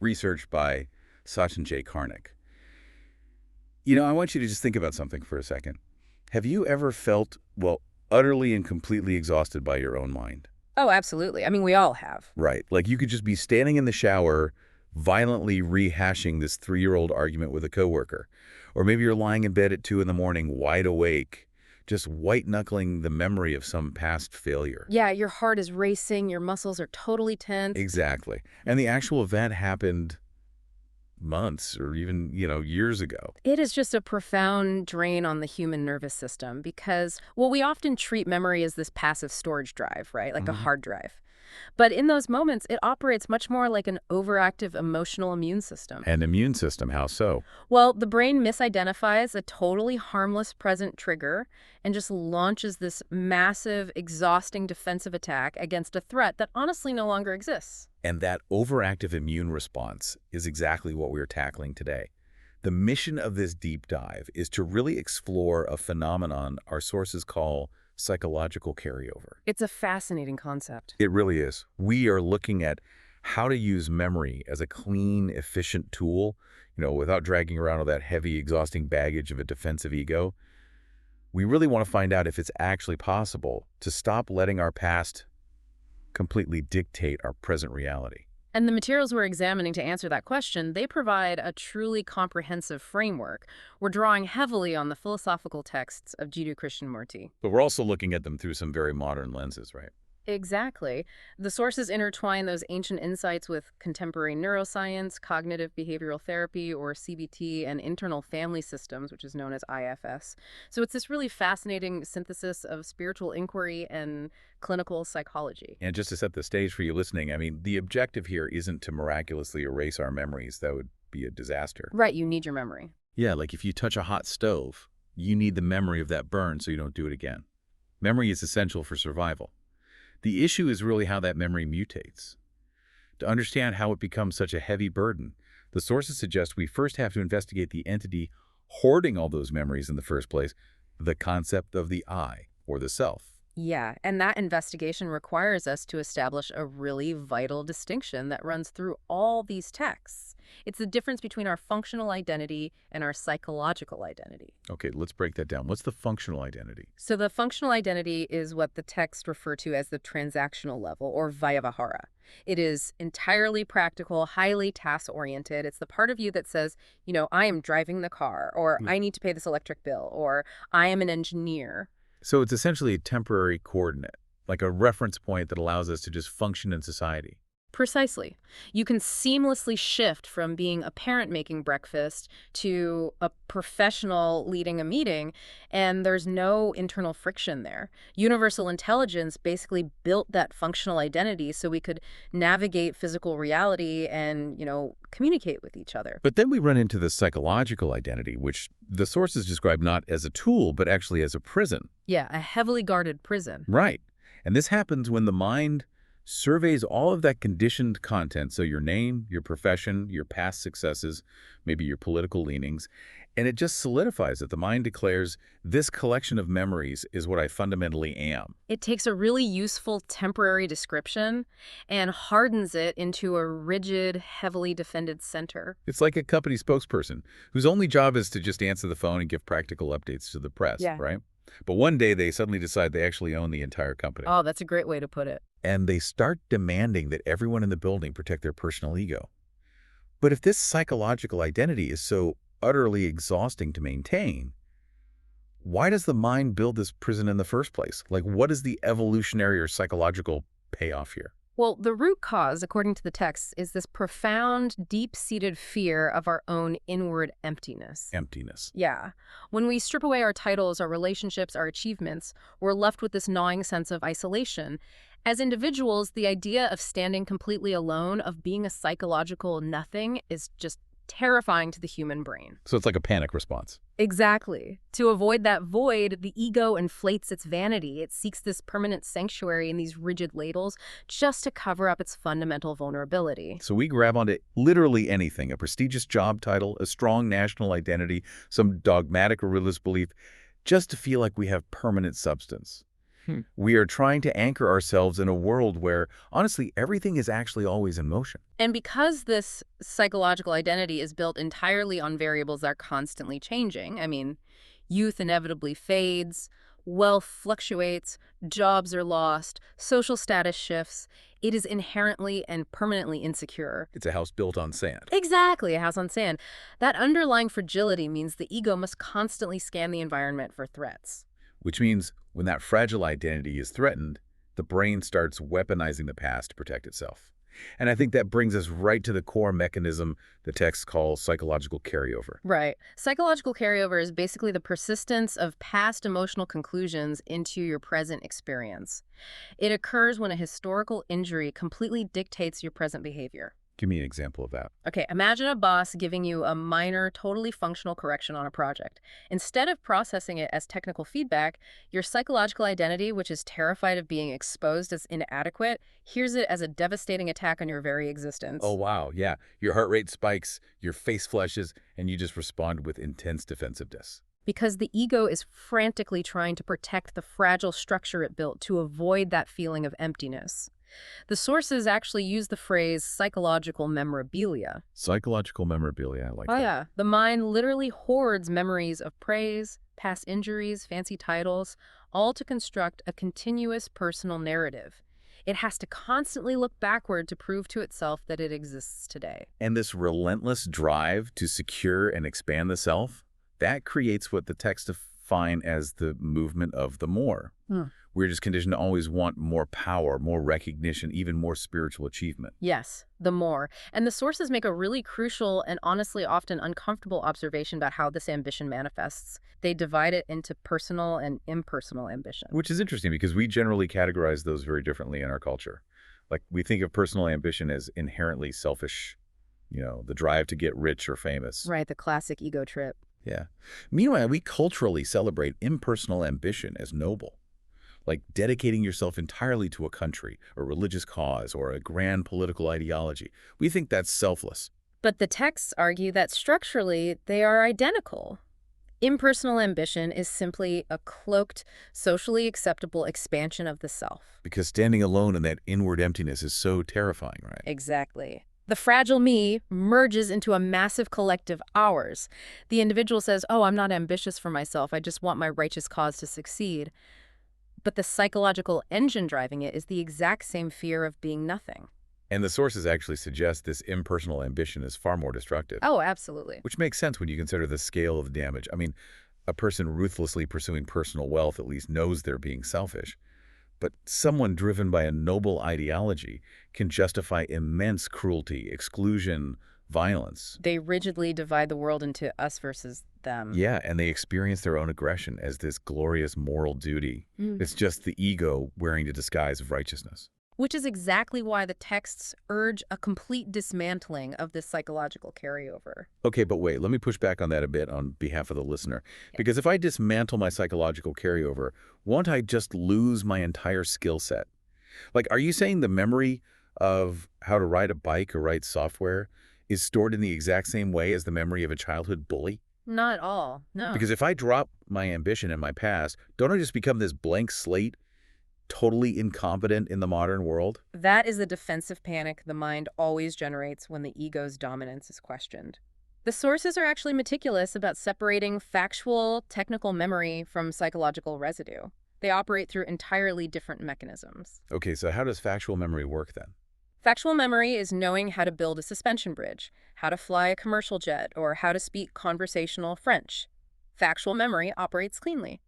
research by Sachin Karnik. I want you to just think about something for a second. Have you ever felt, well, utterly and completely exhausted by your own mind? Oh, absolutely. I mean, we all have. Right. Like you could just be standing in the shower, violently rehashing this 3-year-old argument with a coworker. Or maybe you're lying in bed at 2 in the morning, wide awake, just white-knuckling the memory of some past failure. Yeah, your heart is racing, your muscles are totally tense. Exactly. And the actual event happened months or even, years ago. It is just a profound drain on the human nervous system because, well, we often treat memory as this passive storage drive, right? Like a hard drive. But in those moments, it operates much more like an overactive emotional immune system. An immune system, how so? Well, the brain misidentifies a totally harmless present trigger and just launches this massive, exhausting defensive attack against a threat that honestly no longer exists. And that overactive immune response is exactly what we're tackling today. The mission of this deep dive is to really explore a phenomenon our sources call psychological carryover. It's a fascinating concept. It really is. We are looking at how to use memory as a clean, efficient tool, without dragging around all that heavy, exhausting baggage of a defensive ego. We really want to find out if it's actually possible to stop letting our past completely dictate our present reality. And the materials we're examining to answer that question, they provide a truly comprehensive framework. We're drawing heavily on the philosophical texts of Jiddu-Krishnamurti. But we're also looking at them through some very modern lenses, right? Exactly. The sources intertwine those ancient insights with contemporary neuroscience, cognitive behavioral therapy, or CBT, and internal family systems, which is known as IFS. So it's this really fascinating synthesis of spiritual inquiry and clinical psychology. And just to set the stage for you listening, I mean, the objective here isn't to miraculously erase our memories. That would be a disaster. Right, you need your memory. Yeah, like if you touch a hot stove, you need the memory of that burn so you don't do it again. Memory is essential for survival. The issue is really how that memory mutates. To understand how it becomes such a heavy burden, the sources suggest we first have to investigate the entity hoarding all those memories in the first place, the concept of the I, or the self. Yeah, and that investigation requires us to establish a really vital distinction that runs through all these texts. It's the difference between our functional identity and our psychological identity. Okay, let's break that down. What's the functional identity? So the functional identity is what the texts refer to as the transactional level, or vyavahara. It is entirely practical, highly task-oriented. It's the part of you that says, I am driving the car, or I need to pay this electric bill, or I am an engineer. So it's essentially a temporary coordinate, like a reference point that allows us to just function in society. Precisely. You can seamlessly shift from being a parent making breakfast to a professional leading a meeting, and there's no internal friction there. Universal intelligence basically built that functional identity so we could navigate physical reality and, communicate with each other. But then we run into the psychological identity, which the sources describe not as a tool, but actually as a prison. Yeah, a heavily guarded prison. Right. And this happens when the mind surveys all of that conditioned content, so your name, your profession, your past successes, maybe your political leanings, and it just solidifies it. The mind declares, this collection of memories is what I fundamentally am. It takes a really useful temporary description and hardens it into a rigid, heavily defended center. It's like a company spokesperson whose only job is to just answer the phone and give practical updates to the press, right? But one day they suddenly decide they actually own the entire company. Oh, that's a great way to put it. And they start demanding that everyone in the building protect their personal ego. But if this psychological identity is so utterly exhausting to maintain, why does the mind build this prison in the first place? Like, what is the evolutionary or psychological payoff here? Well, the root cause, according to the text, is this profound, deep-seated fear of our own inward emptiness. Emptiness. Yeah. When we strip away our titles, our relationships, our achievements, we're left with this gnawing sense of isolation. As individuals, the idea of standing completely alone, of being a psychological nothing, is just terrifying to the human brain. So it's like a panic response. Exactly. To avoid that void, the ego inflates its vanity. It seeks this permanent sanctuary in these rigid labels just to cover up its fundamental vulnerability. So we grab onto literally anything, a prestigious job title, a strong national identity, some dogmatic or religious belief, just to feel like we have permanent substance. Hmm. We are trying to anchor ourselves in a world where, honestly, everything is actually always in motion. And because this psychological identity is built entirely on variables that are constantly changing, I mean, youth inevitably fades, wealth fluctuates, jobs are lost, social status shifts, it is inherently and permanently insecure. It's a house built on sand. Exactly, a house on sand. That underlying fragility means the ego must constantly scan the environment for threats. Which means when that fragile identity is threatened, the brain starts weaponizing the past to protect itself. And I think that brings us right to the core mechanism the text calls psychological carryover. Right. Psychological carryover is basically the persistence of past emotional conclusions into your present experience. It occurs when a historical injury completely dictates your present behavior. Give me an example of that. Okay, imagine a boss giving you a minor, totally functional correction on a project. Instead of processing it as technical feedback, your psychological identity, which is terrified of being exposed as inadequate, hears it as a devastating attack on your very existence. Oh, wow. Yeah. Your heart rate spikes, your face flushes, and you just respond with intense defensiveness. Because the ego is frantically trying to protect the fragile structure it built to avoid that feeling of emptiness. The sources actually use the phrase psychological memorabilia. Psychological memorabilia, I like Oh, that. yeah. The mind literally hoards memories of praise, past injuries, fancy titles, all to construct a continuous personal narrative. It has to constantly look backward to prove to itself that it exists today. And this relentless drive to secure and expand the self, that creates what the text define as the movement of the more. We're just conditioned to always want more power, more recognition, even more spiritual achievement. Yes, the more. And the sources make a really crucial and honestly often uncomfortable observation about how this ambition manifests. They divide it into personal and impersonal ambition. Which is interesting because we generally categorize those very differently in our culture. Like we think of personal ambition as inherently selfish, the drive to get rich or famous. Right, the classic ego trip. Yeah. Meanwhile, we culturally celebrate impersonal ambition as noble. Like dedicating yourself entirely to a country, a religious cause, or a grand political ideology. We think that's selfless. But the texts argue that structurally they are identical. Impersonal ambition is simply a cloaked, socially acceptable expansion of the self. Because standing alone in that inward emptiness is so terrifying, right? Exactly. The fragile me merges into a massive collective ours. The individual says, oh, I'm not ambitious for myself. I just want my righteous cause to succeed. But the psychological engine driving it is the exact same fear of being nothing. And the sources actually suggest this impersonal ambition is far more destructive. Oh, absolutely. Which makes sense when you consider the scale of the damage. I mean, a person ruthlessly pursuing personal wealth at least knows they're being selfish. But someone driven by a noble ideology can justify immense cruelty, exclusion, violence. They rigidly divide the world into us versus them. Yeah, and they experience their own aggression as this glorious moral duty. It's just the ego wearing the disguise of righteousness. Which is exactly why the texts urge a complete dismantling of this psychological carryover. Okay, but wait, let me push back on that a bit on behalf of the listener. Because if I dismantle my psychological carryover, won't I just lose my entire skill set? Like, are you saying the memory of how to ride a bike or write software is stored in the exact same way as the memory of a childhood bully? Not at all, no. Because if I drop my ambition in my past, don't I just become this blank slate, totally incompetent in the modern world? That is the defensive panic the mind always generates when the ego's dominance is questioned. The sources are actually meticulous about separating factual, technical memory from psychological residue. They operate through entirely different mechanisms. Okay, so how does factual memory work then? Factual memory is knowing how to build a suspension bridge, how to fly a commercial jet, or how to speak conversational French. Factual memory operates cleanly.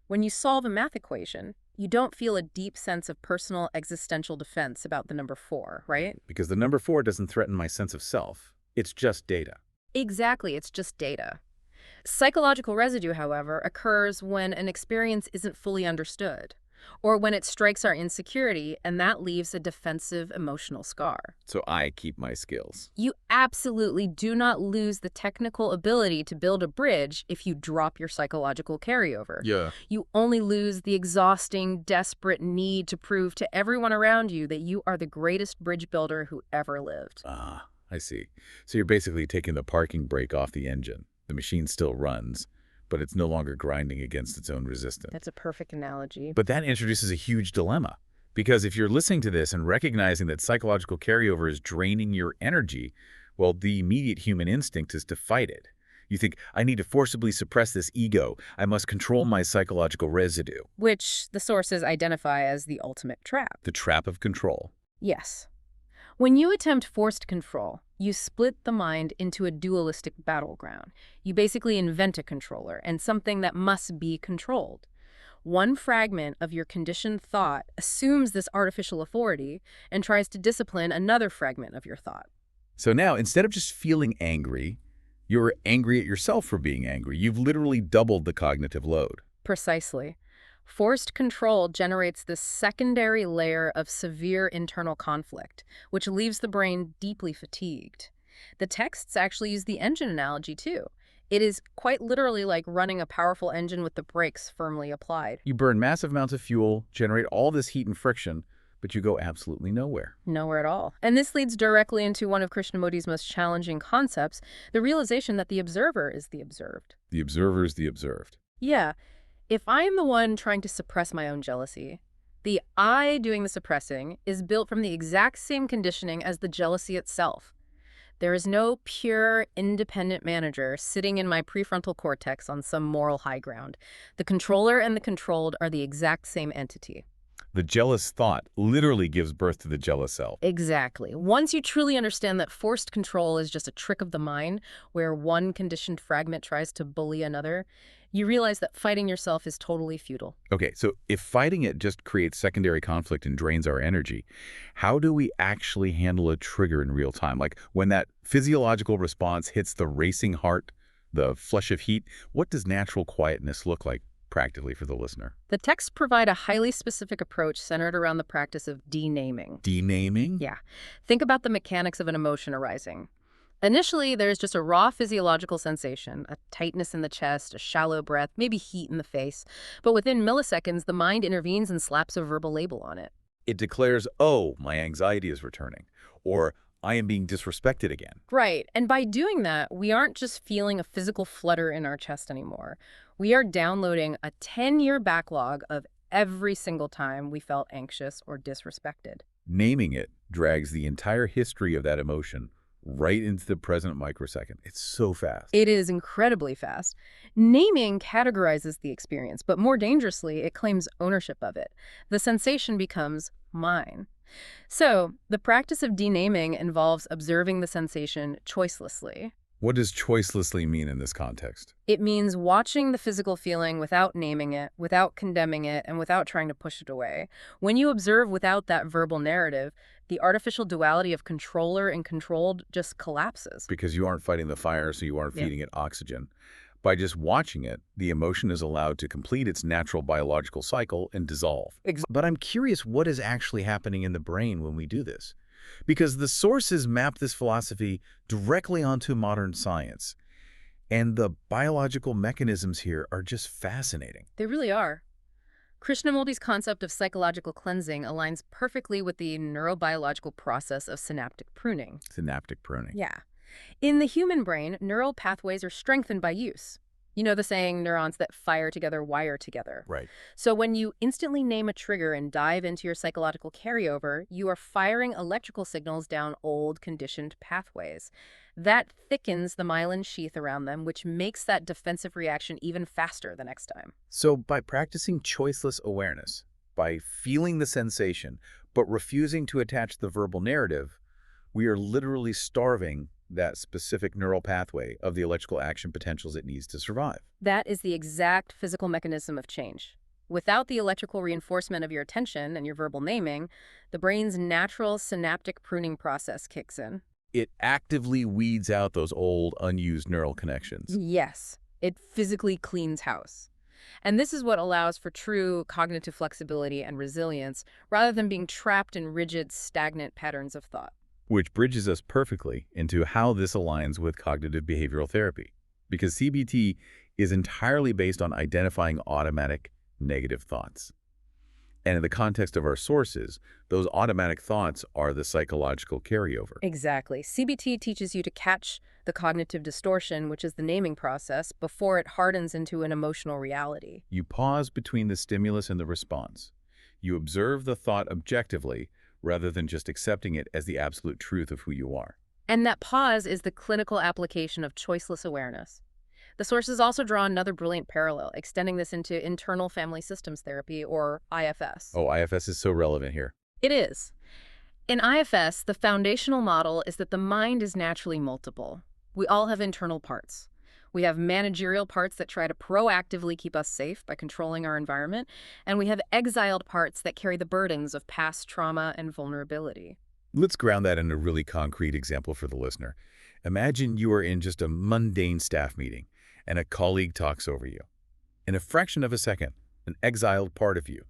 When you solve a math equation, you don't feel a deep sense of personal existential defense about the number 4, right? Because the number 4 doesn't threaten my sense of self. It's just data. Exactly, it's just data. Psychological residue, however, occurs when an experience isn't fully understood, or when it strikes our insecurity, and that leaves a defensive emotional scar. So I keep my skills. You absolutely do not lose the technical ability to build a bridge if you drop your psychological carryover. Yeah. You only lose the exhausting, desperate need to prove to everyone around you that you are the greatest bridge builder who ever lived. Ah, I see. So you're basically taking the parking brake off the engine. The machine still runs, but it's no longer grinding against its own resistance. That's a perfect analogy. But that introduces a huge dilemma. Because if you're listening to this and recognizing that psychological carryover is draining your energy, well, the immediate human instinct is to fight it. You think, I need to forcibly suppress this ego. I must control my psychological residue. Which the sources identify as the ultimate trap. The trap of control. Yes. When you attempt forced control, you split the mind into a dualistic battleground. You basically invent a controller and something that must be controlled. One fragment of your conditioned thought assumes this artificial authority and tries to discipline another fragment of your thought. So now, instead of just feeling angry, you're angry at yourself for being angry. You've literally doubled the cognitive load. Precisely. Forced control generates this secondary layer of severe internal conflict, which leaves the brain deeply fatigued. The texts actually use the engine analogy, too. It is quite literally like running a powerful engine with the brakes firmly applied. You burn massive amounts of fuel, generate all this heat and friction, but you go absolutely nowhere. Nowhere at all. And this leads directly into one of Krishnamurti's most challenging concepts, the realization that the observer is the observed. The observer is the observed. Yeah. If I am the one trying to suppress my own jealousy, the I doing the suppressing is built from the exact same conditioning as the jealousy itself. There is no pure, independent manager sitting in my prefrontal cortex on some moral high ground. The controller and the controlled are the exact same entity. The jealous thought literally gives birth to the jealous self. Exactly. Once you truly understand that forced control is just a trick of the mind, where one conditioned fragment tries to bully another, you realize that fighting yourself is totally futile. Okay, so if fighting it just creates secondary conflict and drains our energy, how do we actually handle a trigger in real time? Like when that physiological response hits the racing heart, the flush of heat, what does natural quietness look like practically for the listener? The texts provide a highly specific approach centered around the practice of denaming. Denaming? Yeah. Think about the mechanics of an emotion arising. Initially, there's just a raw physiological sensation, a tightness in the chest, a shallow breath, maybe heat in the face. But within milliseconds, the mind intervenes and slaps a verbal label on it. It declares, oh, my anxiety is returning, or I am being disrespected again. Right. And by doing that, we aren't just feeling a physical flutter in our chest anymore. We are downloading a 10-year backlog of every single time we felt anxious or disrespected. Naming it drags the entire history of that emotion right into the present microsecond. It's so fast. It is incredibly fast. Naming categorizes the experience, but more dangerously, it claims ownership of it. The sensation becomes mine. So, the practice of denaming involves observing the sensation choicelessly. What does choicelessly mean in this context? It means watching the physical feeling without naming it, without condemning it, and without trying to push it away. When you observe without that verbal narrative, the artificial duality of controller and controlled just collapses. Because you aren't fighting the fire, so you aren't feeding it oxygen. By just watching it, the emotion is allowed to complete its natural biological cycle and dissolve. But I'm curious what is actually happening in the brain when we do this. Because the sources map this philosophy directly onto modern science. And the biological mechanisms here are just fascinating. They really are. Krishnamurti's concept of psychological cleansing aligns perfectly with the neurobiological process of synaptic pruning. Synaptic pruning. Yeah. In the human brain, neural pathways are strengthened by use. You know the saying, neurons that fire together wire together. Right. So when you instantly name a trigger and dive into your psychological carryover, you are firing electrical signals down old, conditioned pathways. That thickens the myelin sheath around them, which makes that defensive reaction even faster the next time. So by practicing choiceless awareness, by feeling the sensation, but refusing to attach the verbal narrative, we are literally starving that specific neural pathway of the electrical action potentials it needs to survive. That is the exact physical mechanism of change. Without the electrical reinforcement of your attention and your verbal naming, the brain's natural synaptic pruning process kicks in. It actively weeds out those old, unused neural connections. Yes, it physically cleans house. And this is what allows for true cognitive flexibility and resilience, rather than being trapped in rigid, stagnant patterns of thought. Which bridges us perfectly into how this aligns with cognitive behavioral therapy. Because CBT is entirely based on identifying automatic negative thoughts. And in the context of our sources, those automatic thoughts are the psychological carryover. Exactly. CBT teaches you to catch the cognitive distortion, which is the naming process, before it hardens into an emotional reality. You pause between the stimulus and the response. You observe the thought objectively rather than just accepting it as the absolute truth of who you are. And that pause is the clinical application of choiceless awareness. The sources also draw another brilliant parallel, extending this into internal family systems therapy, or IFS. Oh, IFS is so relevant here. It is. In IFS, the foundational model is that the mind is naturally multiple. We all have internal parts. We have managerial parts that try to proactively keep us safe by controlling our environment, and we have exiled parts that carry the burdens of past trauma and vulnerability. Let's ground that in a really concrete example for the listener. Imagine you are in just a mundane staff meeting, and a colleague talks over you. In a fraction of a second, an exiled part of you,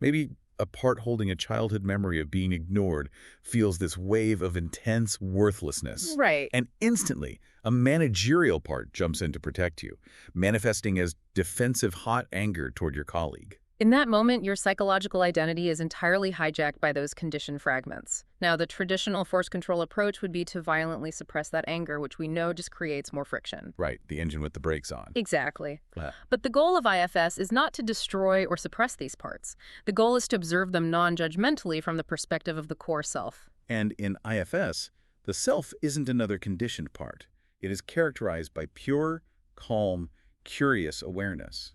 maybe a part holding a childhood memory of being ignored, feels this wave of intense worthlessness. Right. And instantly, a managerial part jumps in to protect you, manifesting as defensive hot anger toward your colleague. In that moment, your psychological identity is entirely hijacked by those conditioned fragments. Now, the traditional force control approach would be to violently suppress that anger, which we know just creates more friction. Right, the engine with the brakes on. Exactly. Yeah. But the goal of IFS is not to destroy or suppress these parts. The goal is to observe them non-judgmentally from the perspective of the core self. And in IFS, the self isn't another conditioned part. It is characterized by pure, calm, curious awareness,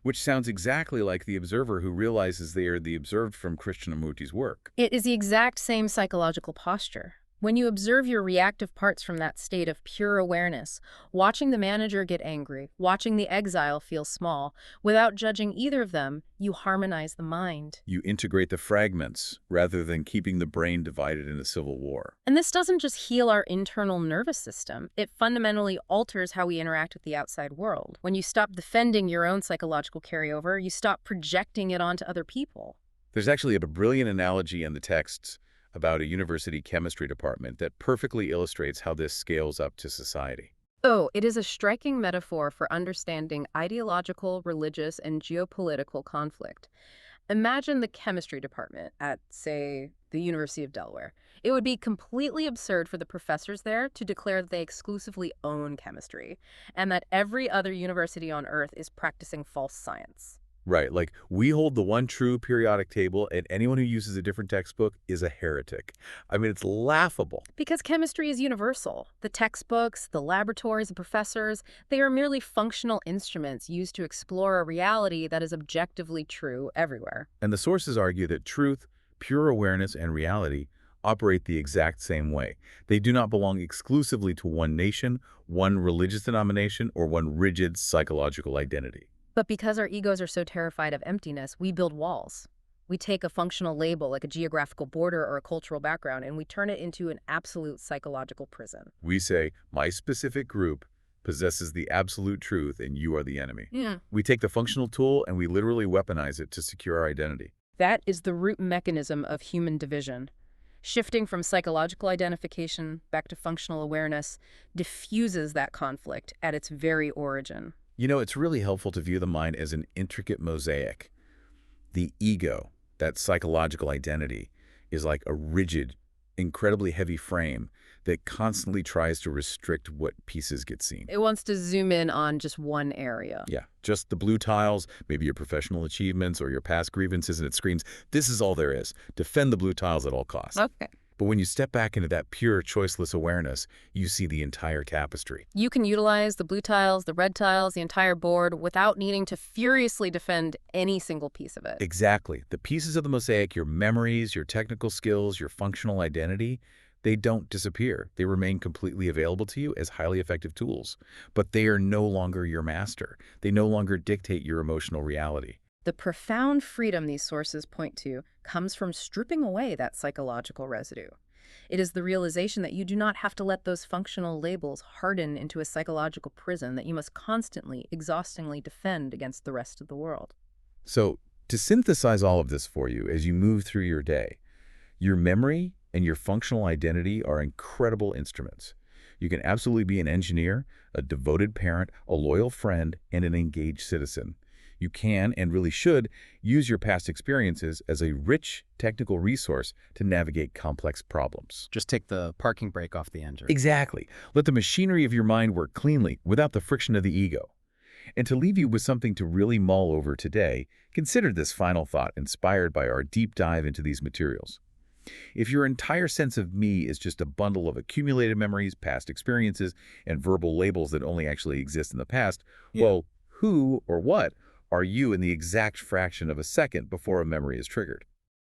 which sounds exactly like the observer who realizes they are the observed from Krishnamurti's work. It is the exact same psychological posture. When you observe your reactive parts from that state of pure awareness, watching the manager get angry, watching the exile feel small, without judging either of them, you harmonize the mind. You integrate the fragments rather than keeping the brain divided in a civil war. And this doesn't just heal our internal nervous system, it fundamentally alters how we interact with the outside world. When you stop defending your own psychological carryover, you stop projecting it onto other people. There's actually a brilliant analogy in the texts about a university chemistry department that perfectly illustrates how this scales up to society. Oh, it is a striking metaphor for understanding ideological, religious, and geopolitical conflict. Imagine the chemistry department at, say, the University of Delaware. It would be completely absurd for the professors there to declare that they exclusively own chemistry, and that every other university on Earth is practicing false science. Right, like we hold the one true periodic table and anyone who uses a different textbook is a heretic. I mean, it's laughable. Because chemistry is universal. The textbooks, the laboratories, the professors, they are merely functional instruments used to explore a reality that is objectively true everywhere. And the sources argue that truth, pure awareness, and reality operate the exact same way. They do not belong exclusively to one nation, one religious denomination, or one rigid psychological identity. But because our egos are so terrified of emptiness, we build walls. We take a functional label like a geographical border or a cultural background, and we turn it into an absolute psychological prison. We say, my specific group possesses the absolute truth and you are the enemy. Yeah. We take the functional tool and we literally weaponize it to secure our identity. That is the root mechanism of human division. Shifting from psychological identification back to functional awareness diffuses that conflict at its very origin. You know, it's really helpful to view the mind as an intricate mosaic. The ego, that psychological identity, is like a rigid, incredibly heavy frame that constantly tries to restrict what pieces get seen. It wants to zoom in on just one area. Yeah, just the blue tiles, maybe your professional achievements or your past grievances, and it screams, this is all there is. Defend the blue tiles at all costs. Okay. But when you step back into that pure, choiceless awareness, you see the entire tapestry. You can utilize the blue tiles, the red tiles, the entire board without needing to furiously defend any single piece of it. Exactly. The pieces of the mosaic, your memories, your technical skills, your functional identity, they don't disappear. They remain completely available to you as highly effective tools. But they are no longer your master. They no longer dictate your emotional reality. The profound freedom these sources point to comes from stripping away that psychological residue. It is the realization that you do not have to let those functional labels harden into a psychological prison that you must constantly, exhaustingly defend against the rest of the world. So, to synthesize all of this for you as you move through your day, your memory and your functional identity are incredible instruments. You can absolutely be an engineer, a devoted parent, a loyal friend, and an engaged citizen. You can, and really should, use your past experiences as a rich technical resource to navigate complex problems. Just take the parking brake off the engine. Exactly. Let the machinery of your mind work cleanly, without the friction of the ego. And to leave you with something to really mull over today, consider this final thought inspired by our deep dive into these materials. If your entire sense of me is just a bundle of accumulated memories, past experiences, and verbal labels that only actually exist in the past, well, who or what are you in the exact fraction of a second before a memory is triggered?